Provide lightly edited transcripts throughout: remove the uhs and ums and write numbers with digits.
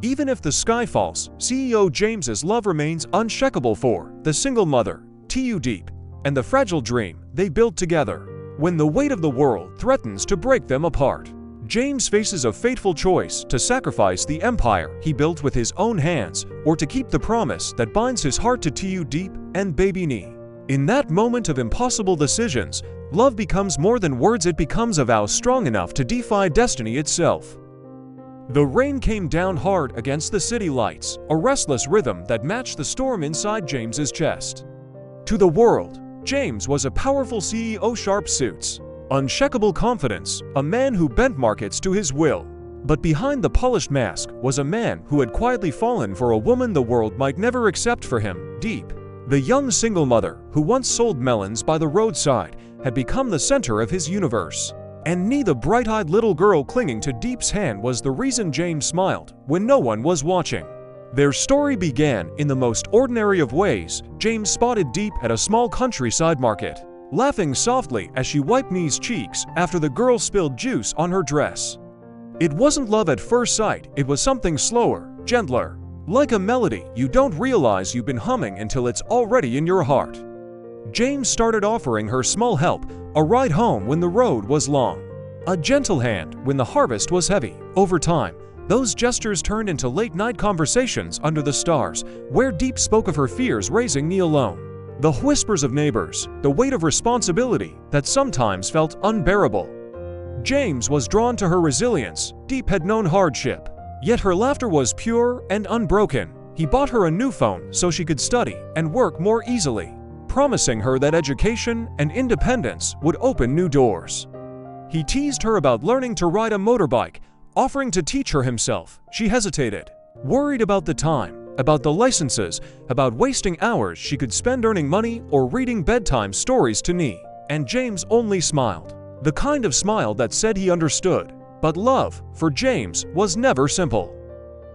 Even if the sky falls, CEO James's love remains unshakable for the single mother, Tu Diep, and the fragile dream they built together. When the weight of the world threatens to break them apart, James faces a fateful choice to sacrifice the empire he built with his own hands or to keep the promise that binds his heart to Tu Diep and baby Nee. In that moment of impossible decisions, love becomes more than words. It becomes a vow strong enough to defy destiny itself. The rain came down hard against the city lights, a restless rhythm that matched the storm inside James's chest. To the world, James was a powerful CEO, sharp suits, unshakable confidence, a man who bent markets to his will. But behind the polished mask was a man who had quietly fallen for a woman the world might never accept for him. Diep, the young single mother who once sold melons by the roadside, had become the center of his universe. And Nee, the bright-eyed little girl clinging to Diep's hand, was the reason James smiled when no one was watching. Their story began in the most ordinary of ways. James spotted Diep at a small countryside market, laughing softly as she wiped Nee's cheeks after the girl spilled juice on her dress. It wasn't love at first sight, it was something slower, gentler. Like a melody you don't realize you've been humming until it's already in your heart. James started offering her small help, a ride home when the road was long, a gentle hand when the harvest was heavy. Over time, those gestures turned into late-night conversations under the stars, where Diep spoke of her fears raising Nee alone. The whispers of neighbors, the weight of responsibility that sometimes felt unbearable. James was drawn to her resilience. Diep had known hardship, yet her laughter was pure and unbroken. He bought her a new phone so she could study and work more easily, promising her that education and independence would open new doors. He teased her about learning to ride a motorbike, offering to teach her himself. She hesitated, worried about the time, about the licenses, about wasting hours she could spend earning money or reading bedtime stories to Nee. And James only smiled, the kind of smile that said he understood. But love, for James, was never simple.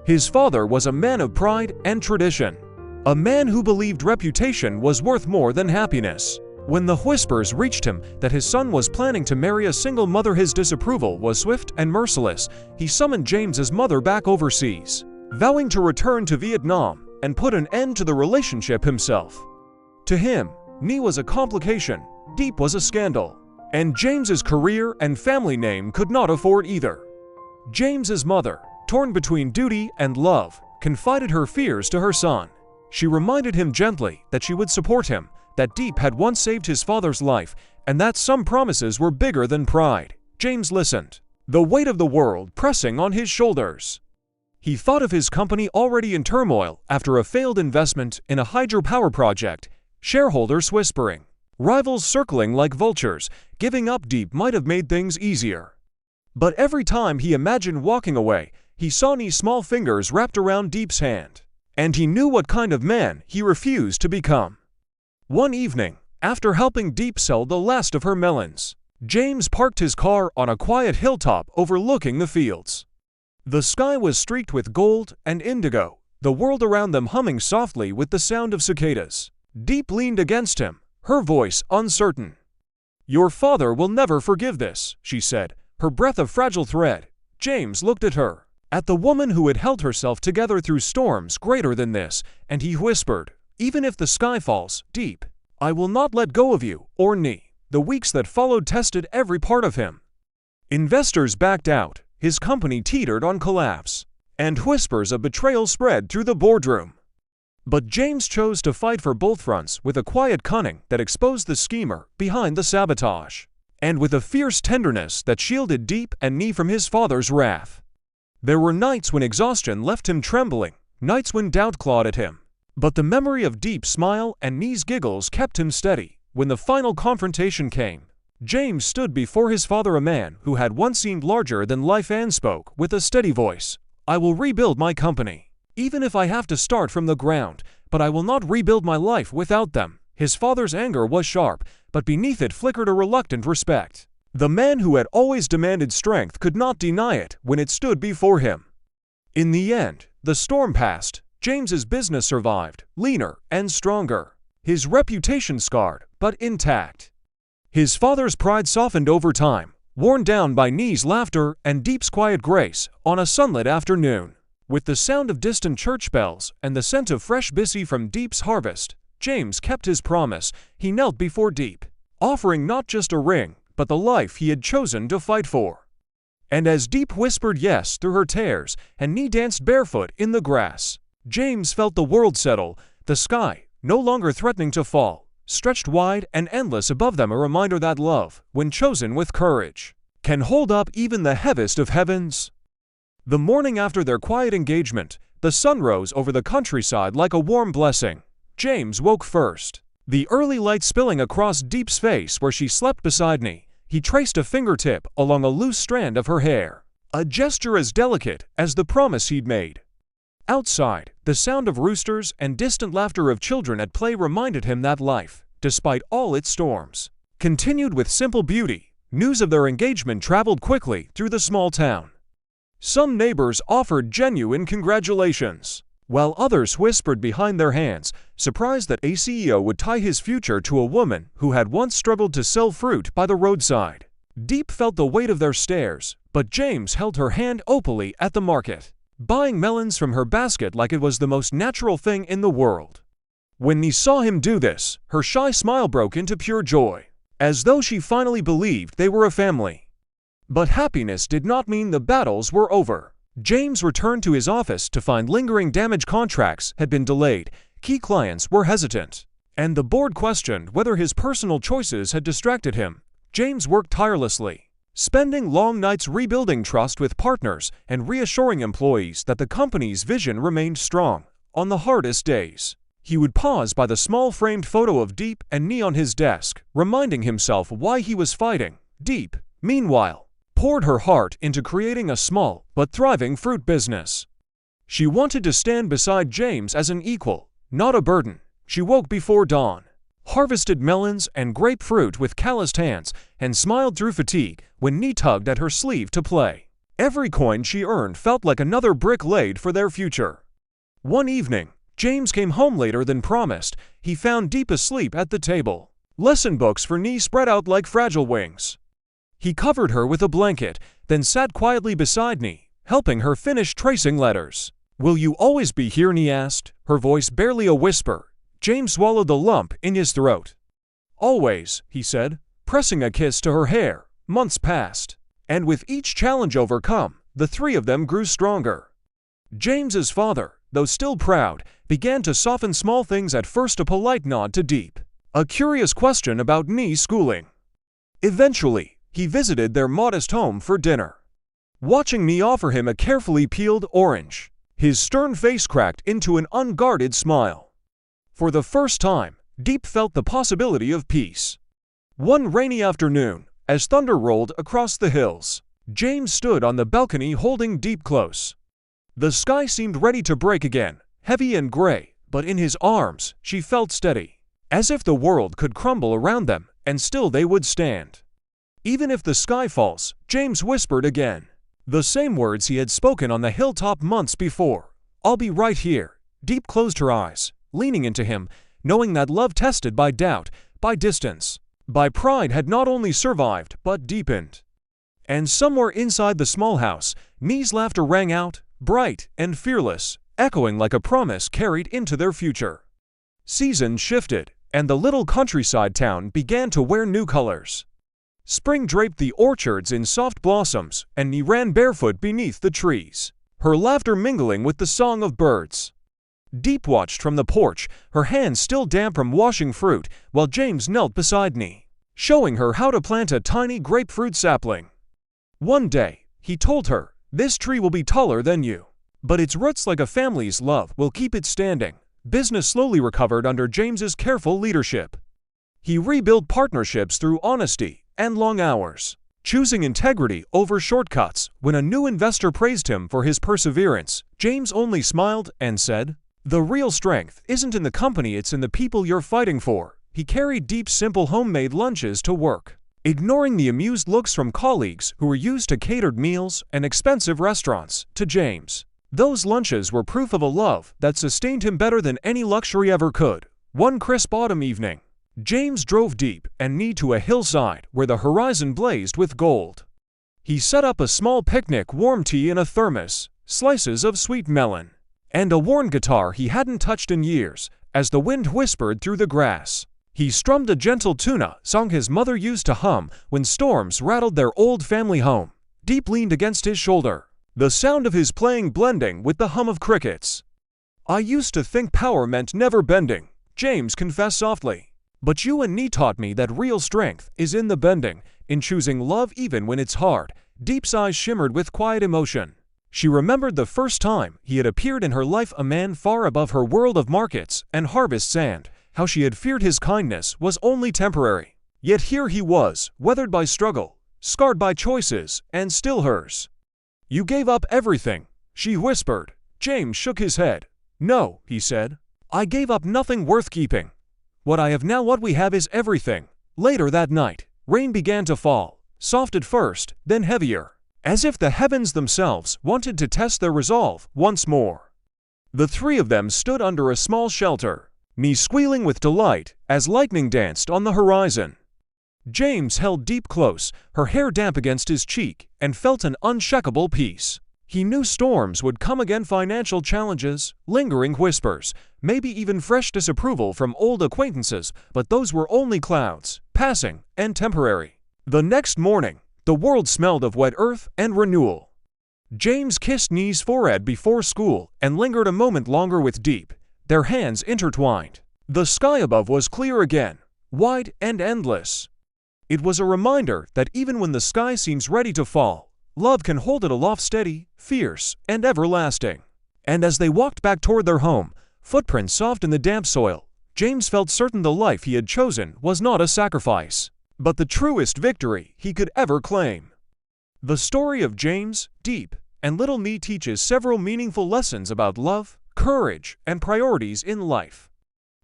His father was a man of pride and tradition, a man who believed reputation was worth more than happiness. When the whispers reached him that his son was planning to marry a single mother, his disapproval was swift and merciless. He summoned James's mother back overseas, vowing to return to Vietnam and put an end to the relationship himself. To him, Nee was a complication, Diep was a scandal, and James's career and family name could not afford either. James's mother, torn between duty and love, confided her fears to her son. She reminded him gently that she would support him, that Diep had once saved his father's life, and that some promises were bigger than pride. James listened, the weight of the world pressing on his shoulders. He thought of his company already in turmoil after a failed investment in a hydropower project, shareholders whispering, rivals circling like vultures. Giving up Diep might have made things easier. But every time he imagined walking away, he saw Nee's small fingers wrapped around Diep's hand. And he knew what kind of man he refused to become. One evening, after helping Diep sell the last of her melons, James parked his car on a quiet hilltop overlooking the fields. The sky was streaked with gold and indigo, the world around them humming softly with the sound of cicadas. Diep leaned against him, her voice uncertain. "Your father will never forgive this," she said, her breath a fragile thread. James looked at her, at the woman who had held herself together through storms greater than this, and he whispered, "Even if the sky falls, Diep, I will not let go of you or Nee." The weeks that followed tested every part of him. Investors backed out, his company teetered on collapse, and whispers of betrayal spread through the boardroom. But James chose to fight for both fronts with a quiet cunning that exposed the schemer behind the sabotage, and with a fierce tenderness that shielded Diep and Nee from his father's wrath. There were nights when exhaustion left him trembling, nights when doubt clawed at him. But the memory of Diep's smile and Nee's giggles kept him steady. When the final confrontation came, James stood before his father, a man who had once seemed larger than life, and spoke with a steady voice. "I will rebuild my company, even if I have to start from the ground, but I will not rebuild my life without them." His father's anger was sharp, but beneath it flickered a reluctant respect. The man who had always demanded strength could not deny it when it stood before him. In the end, the storm passed. James's business survived, leaner and stronger, his reputation scarred but intact. His father's pride softened over time, worn down by Nee's laughter and Diep's quiet grace. On a sunlit afternoon, With the sound of distant church bells and the scent of fresh bisi from Diep's harvest, James kept his promise. He knelt before Diep, offering not just a ring, but the life he had chosen to fight for. And as Diep whispered yes through her tears and Knee danced barefoot in the grass, James felt the world settle, the sky, no longer threatening to fall, stretched wide and endless above them, a reminder that love, when chosen with courage, can hold up even the heaviest of heavens. The morning after their quiet engagement, the sun rose over the countryside like a warm blessing. James woke first, the early light spilling across Diep's face where she slept beside me. He traced a fingertip along a loose strand of her hair, a gesture as delicate as the promise he'd made. Outside, the sound of roosters and distant laughter of children at play reminded him that life, despite all its storms, continued with simple beauty. News of their engagement traveled quickly through the small town. Some neighbors offered genuine congratulations, while others whispered behind their hands, surprised that a CEO would tie his future to a woman who had once struggled to sell fruit by the roadside. Diep felt the weight of their stares, but James held her hand openly at the market, buying melons from her basket like it was the most natural thing in the world. When he saw him do this, her shy smile broke into pure joy, as though she finally believed they were a family. But happiness did not mean the battles were over. James returned to his office to find lingering damage contracts had been delayed, key clients were hesitant, and the board questioned whether his personal choices had distracted him. James worked tirelessly, spending long nights rebuilding trust with partners and reassuring employees that the company's vision remained strong. On the hardest days, he would pause by the small framed photo of Diep and Knee on his desk, reminding himself why he was fighting. Diep, meanwhile, poured her heart into creating a small but thriving fruit business. She wanted to stand beside James as an equal, not a burden. She woke before dawn, harvested melons and grapefruit with calloused hands, and smiled through fatigue when Knee tugged at her sleeve to play. Every coin she earned felt like another brick laid for their future. One evening, James came home later than promised. He found Diep asleep at the table, lesson books for Knee spread out like fragile wings. He covered her with a blanket, then sat quietly beside Knee, helping her finish tracing letters. "Will you always be here?" Knee asked, her voice barely a whisper. James swallowed the lump in his throat. "Always," he said, pressing a kiss to her hair. Months passed, and with each challenge overcome, the three of them grew stronger. James's father, though still proud, began to soften small things, at first a polite nod to Diep, a curious question about Knee's schooling. Eventually, he visited their modest home for dinner. Watching Knee offer him a carefully peeled orange, his stern face cracked into an unguarded smile. For the first time, Diep felt the possibility of peace. One rainy afternoon, as thunder rolled across the hills, James stood on the balcony holding Diep close. The sky seemed ready to break again, heavy and gray, but in his arms she felt steady, as if the world could crumble around them and still they would stand. "Even if the sky falls," James whispered again, the same words he had spoken on the hilltop months before. "I'll be right here." Diep closed her eyes, leaning into him, knowing that love tested by doubt, by distance, by pride had not only survived but deepened. And somewhere inside the small house, Knee's laughter rang out, bright and fearless, echoing like a promise carried into their future. Seasons shifted, and the little countryside town began to wear new colors. Spring draped the orchards in soft blossoms, and Knee ran barefoot beneath the trees, her laughter mingling with the song of birds. Diep watched from the porch, her hands still damp from washing fruit, while James knelt beside Knee, showing her how to plant a tiny grapefruit sapling. One day, he told her, "This tree will be taller than you, but its roots, like a family's love, will keep it standing." Business slowly recovered under James's careful leadership. He rebuilt partnerships through honesty and long hours, choosing integrity over shortcuts. When a new investor praised him for his perseverance, James only smiled and said, "The real strength isn't in the company, it's in the people you're fighting for." He carried Diep's simple homemade lunches to work, ignoring the amused looks from colleagues who were used to catered meals and expensive restaurants. To James, those lunches were proof of a love that sustained him better than any luxury ever could. One crisp autumn evening, James drove Diep and Knee to a hillside where the horizon blazed with gold. He set up a small picnic, warm tea in a thermos, slices of sweet melon, and a worn guitar he hadn't touched in years. As the wind whispered through the grass, he strummed a gentle tuna song his mother used to hum when storms rattled their old family home. Diep leaned against his shoulder, the sound of his playing blending with the hum of crickets. "I used to think power meant never bending," James confessed softly. "But you and Nee taught me that real strength is in the bending, in choosing love even when it's hard." Diep's eyes shimmered with quiet emotion. She remembered the first time he had appeared in her life, a man far above her world of markets and harvest sand, how she had feared his kindness was only temporary. Yet here he was, weathered by struggle, scarred by choices, and still hers. "You gave up everything," she whispered. James shook his head. "No," he said. "I gave up nothing worth keeping. What I have now, what we have, is everything." Later that night, rain began to fall, soft at first, then heavier, as if the heavens themselves wanted to test their resolve once more. The three of them stood under a small shelter, Nee squealing with delight as lightning danced on the horizon. James held Diep close, her hair damp against his cheek, and felt an unshakable peace. He knew storms would come again, financial challenges, lingering whispers, maybe even fresh disapproval from old acquaintances, but those were only clouds, passing and temporary. The next morning, the world smelled of wet earth and renewal. James kissed Nee's forehead before school and lingered a moment longer with Diep, their hands intertwined. The sky above was clear again, wide and endless. It was a reminder that even when the sky seems ready to fall, love can hold it aloft, steady, fierce, and everlasting. And as they walked back toward their home, footprints soft in the damp soil, James felt certain the life he had chosen was not a sacrifice, but the truest victory he could ever claim. The story of James, Diep, and little Nee teaches several meaningful lessons about love, courage, and priorities in life.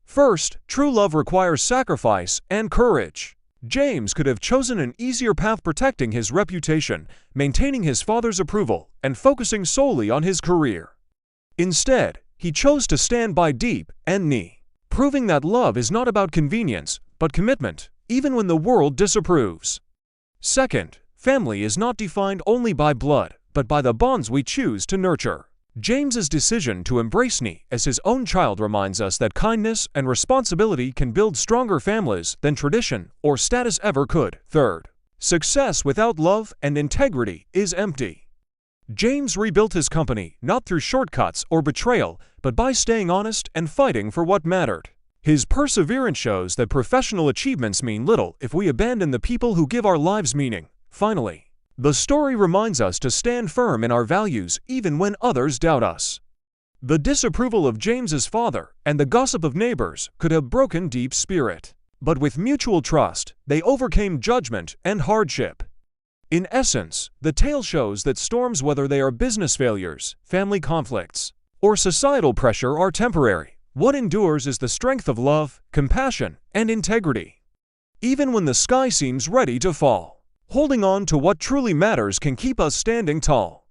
First, true love requires sacrifice and courage. James could have chosen an easier path, protecting his reputation, maintaining his father's approval, and focusing solely on his career. Instead, he chose to stand by Diep and Nee, proving that love is not about convenience, but commitment, even when the world disapproves. Second, family is not defined only by blood, but by the bonds we choose to nurture. James's decision to embrace Nee as his own child reminds us that kindness and responsibility can build stronger families than tradition or status ever could. Third, success without love and integrity is empty. James rebuilt his company not through shortcuts or betrayal, but by staying honest and fighting for what mattered. His perseverance shows that professional achievements mean little if we abandon the people who give our lives meaning. Finally, the story reminds us to stand firm in our values even when others doubt us. The disapproval of James's father and the gossip of neighbors could have broken Diep's spirit, but with mutual trust, they overcame judgment and hardship. In essence, the tale shows that storms, whether they are business failures, family conflicts, or societal pressure, are temporary. What endures is the strength of love, compassion, and integrity. Even when the sky seems ready to fall, holding on to what truly matters can keep us standing tall.